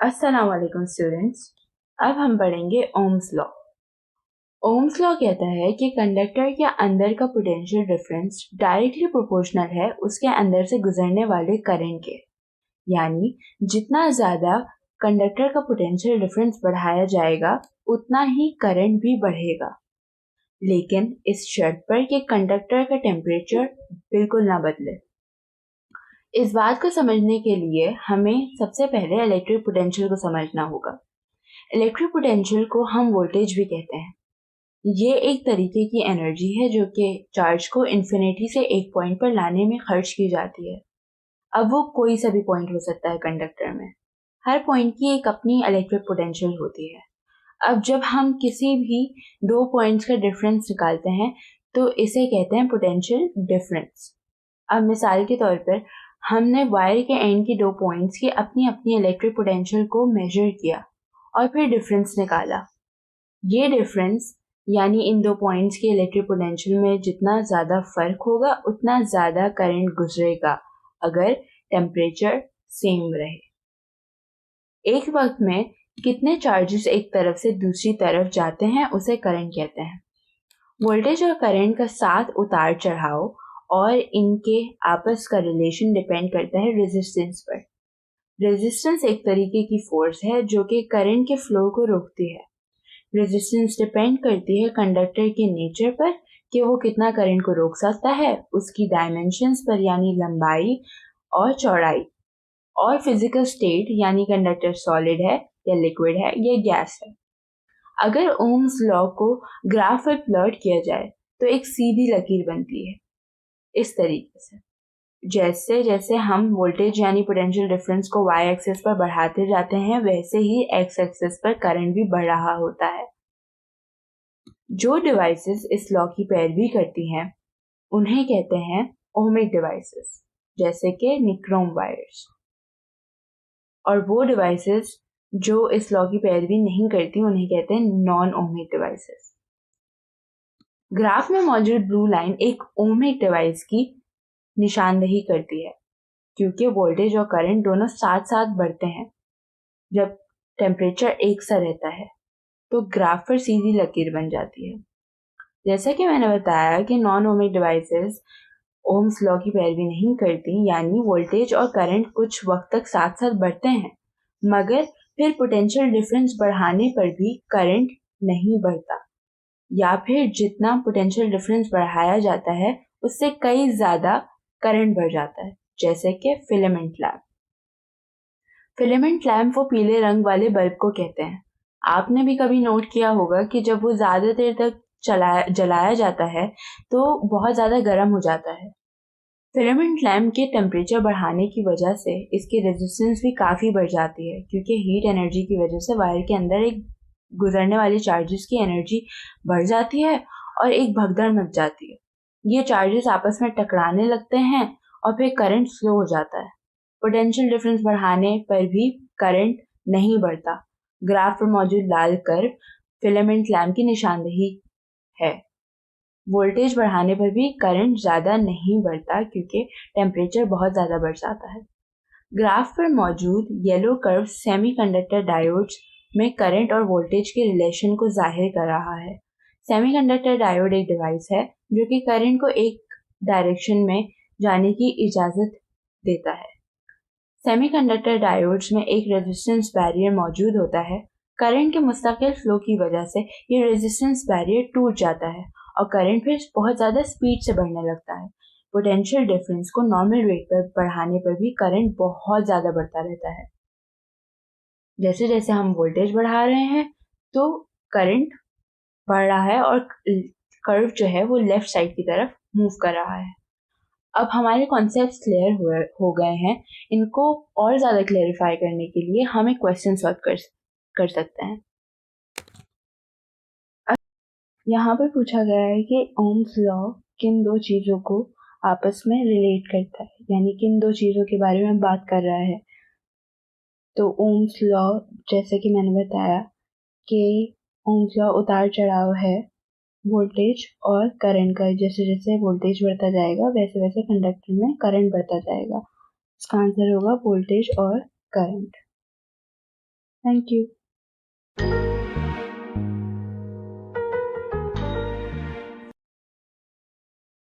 अस्सलाम वालेकुम स्टूडेंट्स। अब हम पढ़ेंगे ओम्स लॉ। ओम्स लॉ कहता है कि कंडक्टर के अंदर का पोटेंशियल डिफरेंस डायरेक्टली प्रोपोर्शनल है उसके अंदर से गुजरने वाले करंट के। यानी जितना ज़्यादा कंडक्टर का पोटेंशियल डिफरेंस बढ़ाया जाएगा उतना ही करंट भी बढ़ेगा, लेकिन इस शर्त पर कि कंडक्टर का टेम्परेचर बिल्कुल ना बदले। इस बात को समझने के लिए हमें सबसे पहले इलेक्ट्रिक पोटेंशियल को समझना होगा। इलेक्ट्रिक पोटेंशियल को हम वोल्टेज भी कहते हैं। ये एक तरीके की एनर्जी है जो कि चार्ज को इन्फिनिटी से एक पॉइंट पर लाने में खर्च की जाती है। अब वो कोई सा भी पॉइंट हो सकता है कंडक्टर में। हर पॉइंट की एक अपनी इलेक्ट्रिक पोटेंशियल होती है। अब जब हम किसी भी दो पॉइंट्स का डिफरेंस निकालते हैं तो इसे कहते हैं पोटेंशियल डिफरेंस। अब मिसाल के तौर पर हमने वायर के एंड की दो पॉइंट्स की अपनी अपनी इलेक्ट्रिक पोटेंशियल को मेजर किया और फिर डिफरेंस निकाला। ये डिफरेंस यानी इन दो पॉइंट्स के इलेक्ट्रिक पोटेंशियल में जितना ज़्यादा फर्क होगा उतना ज़्यादा करंट गुजरेगा अगर टेम्परेचर सेम रहे। एक वक्त में कितने चार्जेस एक तरफ से दूसरी तरफ जाते हैं उसे करंट कहते हैं। वोल्टेज और करंट का साथ उतार चढ़ाव और इनके आपस का रिलेशन डिपेंड करता है रेजिस्टेंस पर। रेजिस्टेंस एक तरीके की फोर्स है जो कि करंट के फ्लो को रोकती है। रेजिस्टेंस डिपेंड करती है कंडक्टर के नेचर पर कि वो कितना करंट को रोक सकता है, उसकी डायमेंशंस पर यानी लंबाई और चौड़ाई, और फिजिकल स्टेट यानी कंडक्टर सॉलिड है या लिक्विड है या गैस है। अगर ओम्स लॉ को ग्राफ पर प्लॉट किया जाए तो एक सीधी लकीर बनती है इस तरीके से। जैसे जैसे हम वोल्टेज यानी पोटेंशियल डिफरेंस को y एक्सिस पर बढ़ाते जाते हैं वैसे ही x एक्सिस पर करंट भी बढ़ रहा होता है। जो डिवाइसेस इस लॉ की पैरवी करती हैं उन्हें कहते हैं ओमिक डिवाइसेस, जैसे कि निक्रोम वायर्स। और वो डिवाइसेस जो इस लॉ की पैरवी नहीं करती उन्हें कहते हैं नॉन ओमिक डिवाइसेस। ग्राफ में मौजूद ब्लू लाइन एक ओमिक डिवाइस की निशानदेही करती है क्योंकि वोल्टेज और करंट दोनों साथ साथ बढ़ते हैं जब टेम्परेचर एक सा रहता है, तो ग्राफ पर सीधी लकीर बन जाती है। जैसा कि मैंने बताया कि non ohmic devices Ohm's law की पैरवी नहीं करती, यानी वोल्टेज और करंट कुछ वक्त तक साथ साथ बढ़ते हैं मगर फिर पोटेंशियल डिफरेंस बढ़ाने पर भी करंट नहीं बढ़ता, या फिर जितना पोटेंशियल डिफरेंस बढ़ाया जाता है उससे कई ज़्यादा करंट बढ़ जाता है, जैसे कि फिलामेंट लैम्प। फिलामेंट लैम्प वो पीले रंग वाले बल्ब को कहते हैं। आपने भी कभी नोट किया होगा कि जब वो ज़्यादा देर तक जलाया जाता है तो बहुत ज़्यादा गर्म हो जाता है। फिलामेंट लैम्प के टेम्परेचर बढ़ाने की वजह से इसकी रेजिस्टेंस भी काफ़ी बढ़ जाती है क्योंकि हीट एनर्जी की वजह से वायर के अंदर एक गुजरने वाले चार्जेस की एनर्जी बढ़ जाती है और एक भगदड़ मच जाती है। ये चार्जेस आपस में टकराने लगते हैं और फिर करंट स्लो हो जाता है। पोटेंशियल डिफरेंस बढ़ाने पर भी करंट नहीं बढ़ता। ग्राफ पर मौजूद लाल कर्व फिलामेंट लैम्प की निशानदेही है। वोल्टेज बढ़ाने पर भी करंट ज़्यादा नहीं बढ़ता क्योंकि टेम्परेचर बहुत ज़्यादा बढ़ जाता है। ग्राफ पर मौजूद येलो कर्व सेमीकंडक्टर डायोड्स में करंट और वोल्टेज के रिलेशन को जाहिर कर रहा है। सेमीकंडक्टर डायोड एक डिवाइस है जो कि करंट को एक डायरेक्शन में जाने की इजाज़त देता है। सेमीकंडक्टर डायोड्स में एक रेजिस्टेंस बैरियर मौजूद होता है। करंट के मुस्तकिल फ्लो की वजह से ये रेजिस्टेंस बैरियर टूट जाता है और करंट फिर बहुत ज़्यादा स्पीड से बढ़ने लगता है। पोटेंशियल डिफरेंस को नॉर्मल रेट पर बढ़ाने पर भी करंट बहुत ज़्यादा बढ़ता रहता है। जैसे जैसे हम वोल्टेज बढ़ा रहे हैं तो करंट बढ़ रहा है और कर्व जो है वो लेफ्ट साइड की तरफ मूव कर रहा है। अब हमारे कॉन्सेप्ट्स क्लियर हो गए हैं। इनको और ज़्यादा क्लेरिफाई करने के लिए हम एक क्वेश्चन सॉल्व कर सकते हैं। यहाँ पर पूछा गया है कि ओम्स लॉ किन दो चीज़ों को आपस में रिलेट करता है, यानी किन दो चीज़ों के बारे में बात कर रहा है। तो ओम्स लॉ, जैसे कि मैंने बताया कि ओम्स लॉ उतार चढ़ाव है वोल्टेज और करंट का। जैसे जैसे वोल्टेज बढ़ता जाएगा वैसे वैसे कंडक्टर में करंट बढ़ता जाएगा। इसका आंसर होगा वोल्टेज और करंट। Thank you.